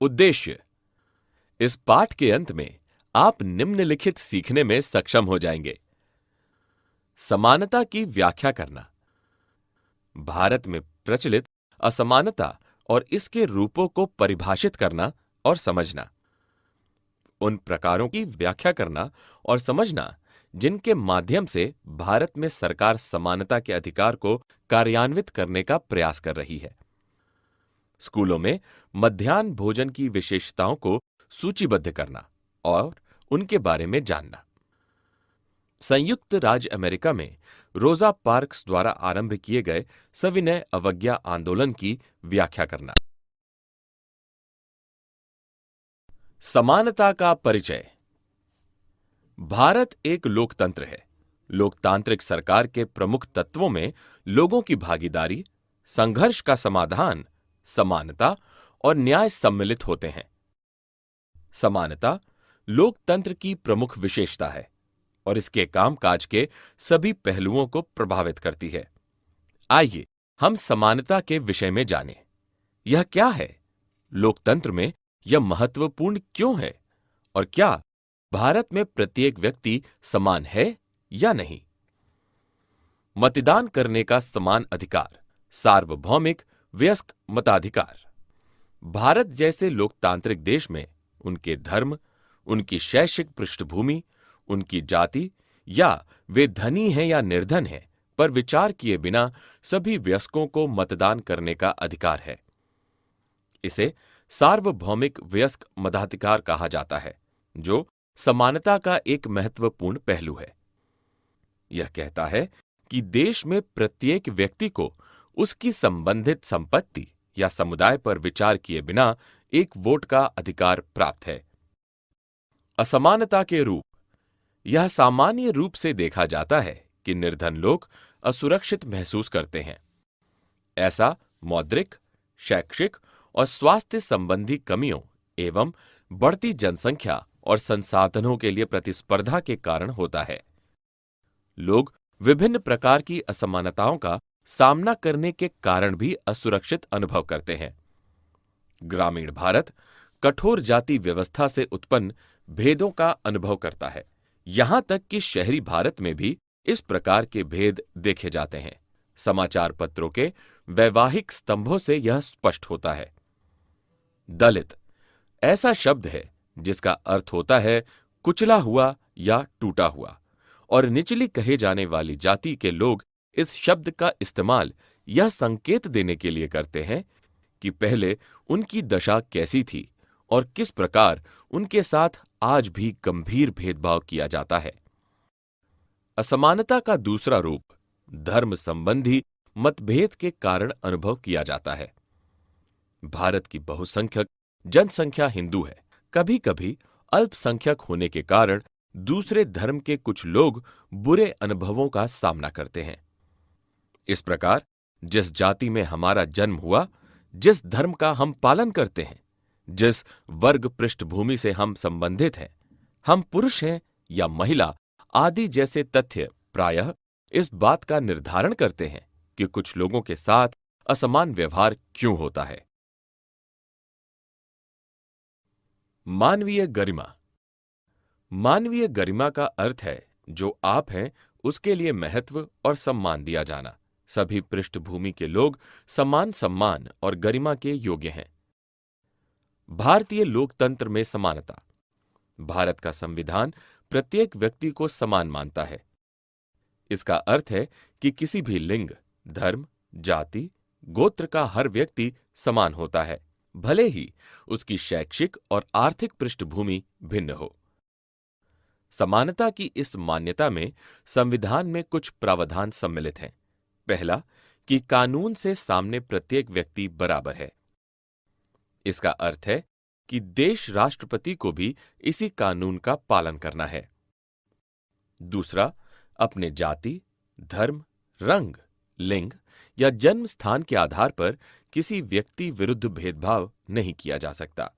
उद्देश्य। इस पाठ के अंत में आप निम्नलिखित सीखने में सक्षम हो जाएंगे। समानता की व्याख्या करना, भारत में प्रचलित असमानता और इसके रूपों को परिभाषित करना और समझना, उन प्रकारों की व्याख्या करना और समझना जिनके माध्यम से भारत में सरकार समानता के अधिकार को कार्यान्वित करने का प्रयास कर रही है। स्कूलों में मध्याह्न भोजन की विशेषताओं को सूचीबद्ध करना और उनके बारे में जानना। संयुक्त राज्य अमेरिका में रोजा पार्क्स द्वारा आरंभ किए गए सविनय अवज्ञा आंदोलन की व्याख्या करना। समानता का परिचय। भारत एक लोकतंत्र है। लोकतांत्रिक सरकार के प्रमुख तत्वों में लोगों की भागीदारी, संघर्ष का समाधान, समानता और न्याय सम्मिलित होते हैं। समानता लोकतंत्र की प्रमुख विशेषता है और इसके कामकाज के सभी पहलुओं को प्रभावित करती है। आइए हम समानता के विषय में जानें। यह क्या है? लोकतंत्र में यह महत्वपूर्ण क्यों है? और क्या भारत में प्रत्येक व्यक्ति समान है या नहीं? मतदान करने का समान अधिकार, सार्वभौमिक वयस्क मताधिकार। भारत जैसे लोकतांत्रिक देश में उनके धर्म, उनकी शैक्षिक पृष्ठभूमि, उनकी जाति या वे धनी हैं या निर्धन हैं पर विचार किए बिना सभी वयस्कों को मतदान करने का अधिकार है। इसे सार्वभौमिक वयस्क मताधिकार कहा जाता है, जो समानता का एक महत्वपूर्ण पहलू है। यह कहता है कि देश में प्रत्येक व्यक्ति को उसकी संबंधित संपत्ति या समुदाय पर विचार किए बिना एक वोट का अधिकार प्राप्त है। असमानता के रूप। यह सामान्य रूप से देखा जाता है कि निर्धन लोग असुरक्षित महसूस करते हैं। ऐसा मौद्रिक, शैक्षिक और स्वास्थ्य संबंधी कमियों एवं बढ़ती जनसंख्या और संसाधनों के लिए प्रतिस्पर्धा के कारण होता है। लोग विभिन्न प्रकार की असमानताओं का सामना करने के कारण भी असुरक्षित अनुभव करते हैं। ग्रामीण भारत कठोर जाति व्यवस्था से उत्पन्न भेदों का अनुभव करता है। यहां तक कि शहरी भारत में भी इस प्रकार के भेद देखे जाते हैं। समाचार पत्रों के वैवाहिक स्तंभों से यह स्पष्ट होता है। दलित ऐसा शब्द है जिसका अर्थ होता है कुचला हुआ या टूटा हुआ, और निचली कहे जाने वाली जाति के लोग इस शब्द का इस्तेमाल यह संकेत देने के लिए करते हैं कि पहले उनकी दशा कैसी थी और किस प्रकार उनके साथ आज भी गंभीर भेदभाव किया जाता है। असमानता का दूसरा रूप धर्म संबंधी मतभेद के कारण अनुभव किया जाता है। भारत की बहुसंख्यक जनसंख्या हिंदू है। कभी कभी अल्पसंख्यक होने के कारण दूसरे धर्म के कुछ लोग बुरे अनुभवों का सामना करते हैं। इस प्रकार जिस जाति में हमारा जन्म हुआ, जिस धर्म का हम पालन करते हैं, जिस वर्ग पृष्ठभूमि से हम संबंधित हैं, हम पुरुष हैं या महिला आदि जैसे तथ्य प्रायः इस बात का निर्धारण करते हैं कि कुछ लोगों के साथ असमान व्यवहार क्यों होता है। मानवीय गरिमा। मानवीय गरिमा का अर्थ है जो आप हैं उसके लिए महत्व और सम्मान दिया जाना। सभी पृष्ठभूमि के लोग समान सम्मान और गरिमा के योग्य हैं। भारतीय लोकतंत्र में समानता। भारत का संविधान प्रत्येक व्यक्ति को समान मानता है। इसका अर्थ है कि किसी भी लिंग, धर्म, जाति, गोत्र का हर व्यक्ति समान होता है, भले ही उसकी शैक्षिक और आर्थिक पृष्ठभूमि भिन्न हो। समानता की इस मान्यता में संविधान में कुछ प्रावधान सम्मिलित हैं। पहला, कि कानून से सामने प्रत्येक व्यक्ति बराबर है। इसका अर्थ है कि देश राष्ट्रपति को भी इसी कानून का पालन करना है। दूसरा, अपने जाति, धर्म, रंग, लिंग या जन्म स्थान के आधार पर किसी व्यक्ति विरुद्ध भेदभाव नहीं किया जा सकता।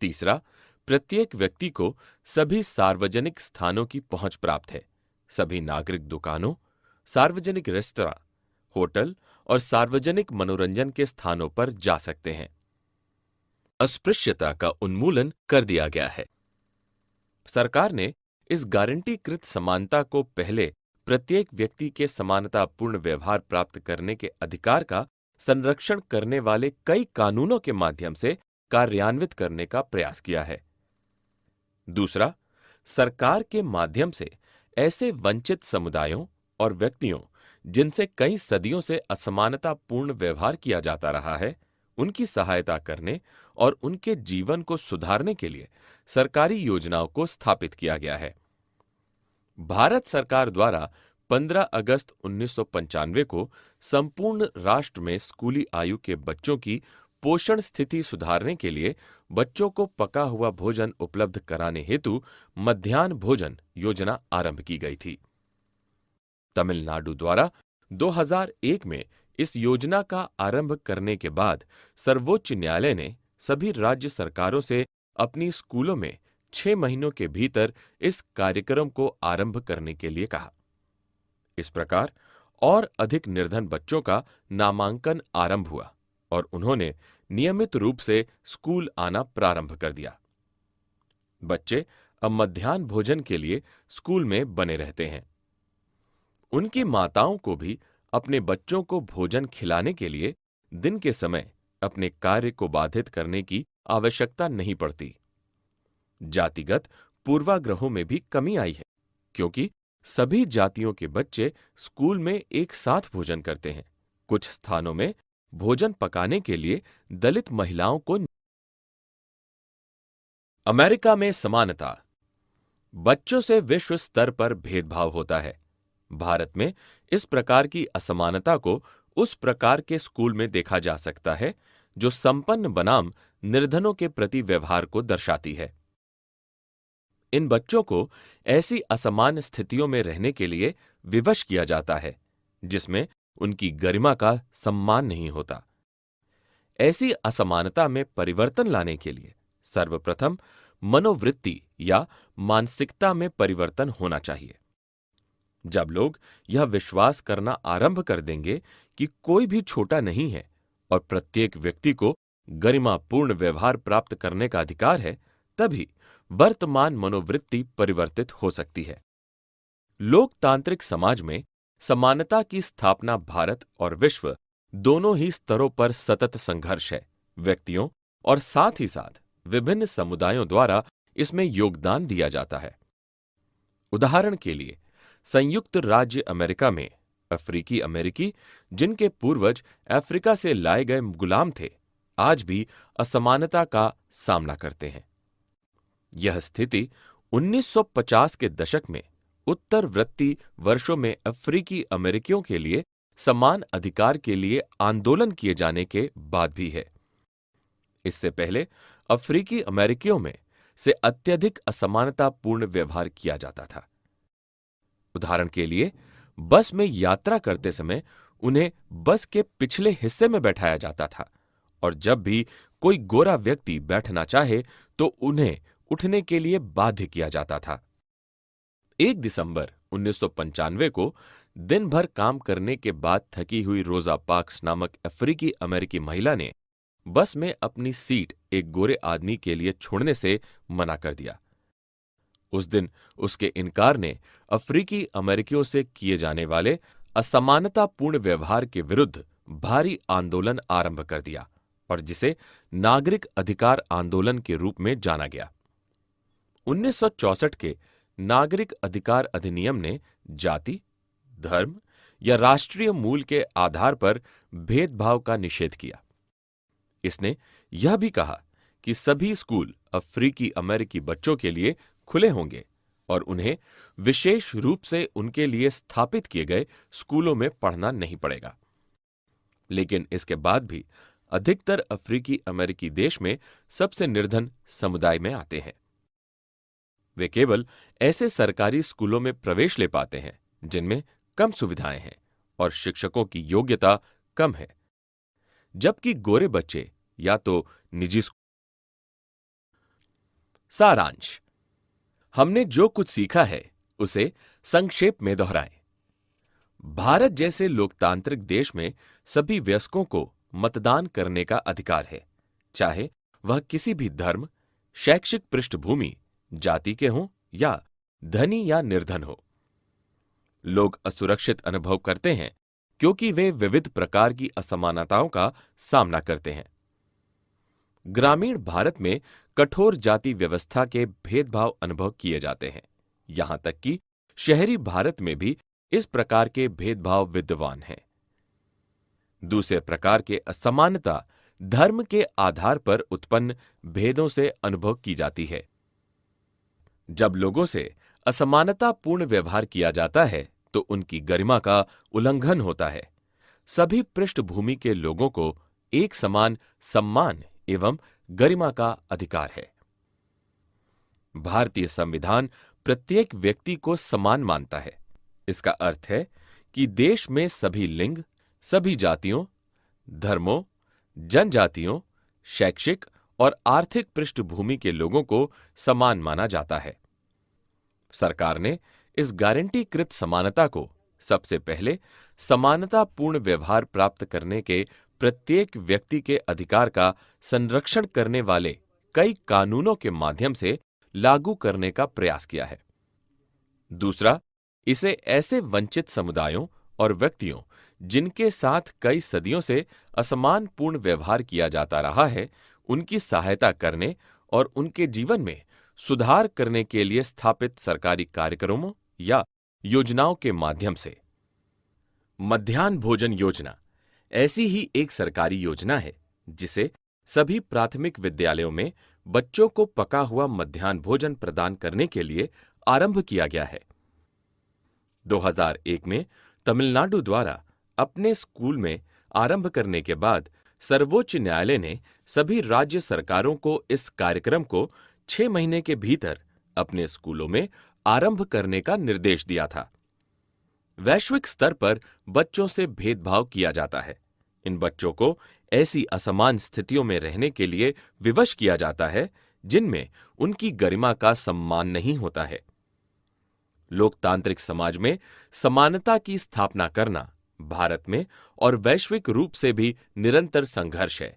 तीसरा, प्रत्येक व्यक्ति को सभी सार्वजनिक स्थानों की पहुंच प्राप्त है। सभी नागरिक दुकानों, सार्वजनिक रेस्तरां, होटल और सार्वजनिक मनोरंजन के स्थानों पर जा सकते हैं। अस्पृश्यता का उन्मूलन कर दिया गया है। सरकार ने इस गारंटीकृत समानता को पहले प्रत्येक व्यक्ति के समानतापूर्ण व्यवहार प्राप्त करने के अधिकार का संरक्षण करने वाले कई कानूनों के माध्यम से कार्यान्वित करने का प्रयास किया है। दूसरा, सरकार के माध्यम से ऐसे वंचित समुदायों और व्यक्तियों जिनसे कई सदियों से असमानतापूर्ण व्यवहार किया जाता रहा है, उनकी सहायता करने और उनके जीवन को सुधारने के लिए सरकारी योजनाओं को स्थापित किया गया है। भारत सरकार द्वारा 15 अगस्त 1995 को संपूर्ण राष्ट्र में स्कूली आयु के बच्चों की पोषण स्थिति सुधारने के लिए बच्चों को पका हुआ भोजन उपलब्ध कराने हेतु मध्याह्न भोजन योजना आरंभ की गई थी। तमिलनाडु द्वारा 2001 में इस योजना का आरंभ करने के बाद सर्वोच्च न्यायालय ने सभी राज्य सरकारों से अपनी स्कूलों में 6 महीनों के भीतर इस कार्यक्रम को आरंभ करने के लिए कहा। इस प्रकार और अधिक निर्धन बच्चों का नामांकन आरंभ हुआ और उन्होंने नियमित रूप से स्कूल आना प्रारंभ कर दिया। बच्चे अब मध्याह्न भोजन के लिए स्कूल में बने रहते हैं। उनकी माताओं को भी अपने बच्चों को भोजन खिलाने के लिए दिन के समय अपने कार्य को बाधित करने की आवश्यकता नहीं पड़ती। जातिगत पूर्वाग्रहों में भी कमी आई है, क्योंकि सभी जातियों के बच्चे स्कूल में एक साथ भोजन करते हैं। कुछ स्थानों में भोजन पकाने के लिए दलित महिलाओं को। अमेरिका में समानता। बच्चों से विश्व स्तर पर भेदभाव होता है। भारत में इस प्रकार की असमानता को उस प्रकार के स्कूल में देखा जा सकता है जो संपन्न बनाम निर्धनों के प्रति व्यवहार को दर्शाती है। इन बच्चों को ऐसी असमान स्थितियों में रहने के लिए विवश किया जाता है जिसमें उनकी गरिमा का सम्मान नहीं होता। ऐसी असमानता में परिवर्तन लाने के लिए सर्वप्रथम मनोवृत्ति या मानसिकता में परिवर्तन होना चाहिए। जब लोग यह विश्वास करना आरंभ कर देंगे कि कोई भी छोटा नहीं है और प्रत्येक व्यक्ति को गरिमापूर्ण व्यवहार प्राप्त करने का अधिकार है, तभी वर्तमान मनोवृत्ति परिवर्तित हो सकती है। लोकतांत्रिक समाज में समानता की स्थापना भारत और विश्व दोनों ही स्तरों पर सतत संघर्ष है। व्यक्तियों और साथ ही साथ विभिन्न समुदायों द्वारा इसमें योगदान दिया जाता है। उदाहरण के लिए संयुक्त राज्य अमेरिका में अफ्रीकी अमेरिकी, जिनके पूर्वज अफ्रीका से लाए गए गुलाम थे, आज भी असमानता का सामना करते हैं। यह स्थिति 1950 के दशक में उत्तरवर्ती वर्षों में अफ्रीकी अमेरिकियों के लिए समान अधिकार के लिए आंदोलन किए जाने के बाद भी है। इससे पहले अफ्रीकी अमेरिकियों में से अत्यधिक असमानतापूर्ण व्यवहार किया जाता था। उदाहरण के लिए, बस में यात्रा करते समय उन्हें बस के पिछले हिस्से में बैठाया जाता था और जब भी कोई गोरा व्यक्ति बैठना चाहे तो उन्हें उठने के लिए बाध्य किया जाता था। 1 दिसंबर 1995 को दिन भर काम करने के बाद थकी हुई रोजा पार्क्स नामक अफ्रीकी अमेरिकी महिला ने बस में अपनी सीट एक गोरे आदमी के लिए छोड़ने से मना कर दिया। उस दिन उसके इनकार ने अफ्रीकी अमेरिकियों से किए जाने वाले असमानतापूर्ण व्यवहार के विरुद्ध भारी आंदोलन आरंभ कर दिया और जिसे नागरिक अधिकार आंदोलन के रूप में जाना गया। 1964 के नागरिक अधिकार अधिनियम ने जाति, धर्म या राष्ट्रीय मूल के आधार पर भेदभाव का निषेध किया। इसने यह भी कहा कि सभी स्कूल अफ्रीकी अमेरिकी बच्चों के लिए खुले होंगे और उन्हें विशेष रूप से उनके लिए स्थापित किए गए स्कूलों में पढ़ना नहीं पड़ेगा। लेकिन इसके बाद भी अधिकतर अफ्रीकी अमेरिकी देश में सबसे निर्धन समुदाय में आते हैं। वे केवल ऐसे सरकारी स्कूलों में प्रवेश ले पाते हैं जिनमें कम सुविधाएं हैं और शिक्षकों की योग्यता कम है, जबकि गोरे बच्चे या तो निजी स्कूल। सारांश: हमने जो कुछ सीखा है उसे संक्षेप में दोहराएं। भारत जैसे लोकतांत्रिक देश में सभी वयस्कों को मतदान करने का अधिकार है, चाहे वह किसी भी धर्म, शैक्षिक पृष्ठभूमि, जाति के हों या धनी या निर्धन हो। लोग असुरक्षित अनुभव करते हैं क्योंकि वे विविध प्रकार की असमानताओं का सामना करते हैं। ग्रामीण भारत में कठोर जाति व्यवस्था के भेदभाव अनुभव किए जाते हैं। यहां तक कि शहरी भारत में भी इस प्रकार के भेदभाव विद्यमान हैं। दूसरे प्रकार के असमानता धर्म के आधार पर उत्पन्न भेदों से अनुभव की जाती है। जब लोगों से असमानतापूर्ण व्यवहार किया जाता है तो उनकी गरिमा का उल्लंघन होता है। सभी पृष्ठभूमि के लोगों को एक समान सम्मान एवं गरिमा का अधिकार है। भारतीय संविधान प्रत्येक व्यक्ति को समान मानता है। इसका अर्थ है कि देश में सभी लिंग, सभी जातियों, धर्मों, जनजातियों, शैक्षिक और आर्थिक पृष्ठभूमि के लोगों को समान माना जाता है। सरकार ने इस गारंटीकृत समानता को सबसे पहले समानतापूर्ण व्यवहार प्राप्त करने के प्रत्येक व्यक्ति के अधिकार का संरक्षण करने वाले कई कानूनों के माध्यम से लागू करने का प्रयास किया है। दूसरा, इसे ऐसे वंचित समुदायों और व्यक्तियों जिनके साथ कई सदियों से असमानपूर्ण व्यवहार किया जाता रहा है, उनकी सहायता करने और उनके जीवन में सुधार करने के लिए स्थापित सरकारी कार्यक्रमों या योजनाओं के माध्यम से। मध्याह्न भोजन योजना ऐसी ही एक सरकारी योजना है जिसे सभी प्राथमिक विद्यालयों में बच्चों को पका हुआ मध्याह्न भोजन प्रदान करने के लिए आरंभ किया गया है। 2001 में तमिलनाडु द्वारा अपने स्कूल में आरंभ करने के बाद सर्वोच्च न्यायालय ने सभी राज्य सरकारों को इस कार्यक्रम को 6 महीने के भीतर अपने स्कूलों में आरंभ करने का निर्देश दिया था। वैश्विक स्तर पर बच्चों से भेदभाव किया जाता है। इन बच्चों को ऐसी असमान स्थितियों में रहने के लिए विवश किया जाता है जिनमें उनकी गरिमा का सम्मान नहीं होता है। लोकतांत्रिक समाज में समानता की स्थापना करना भारत में और वैश्विक रूप से भी निरंतर संघर्ष है।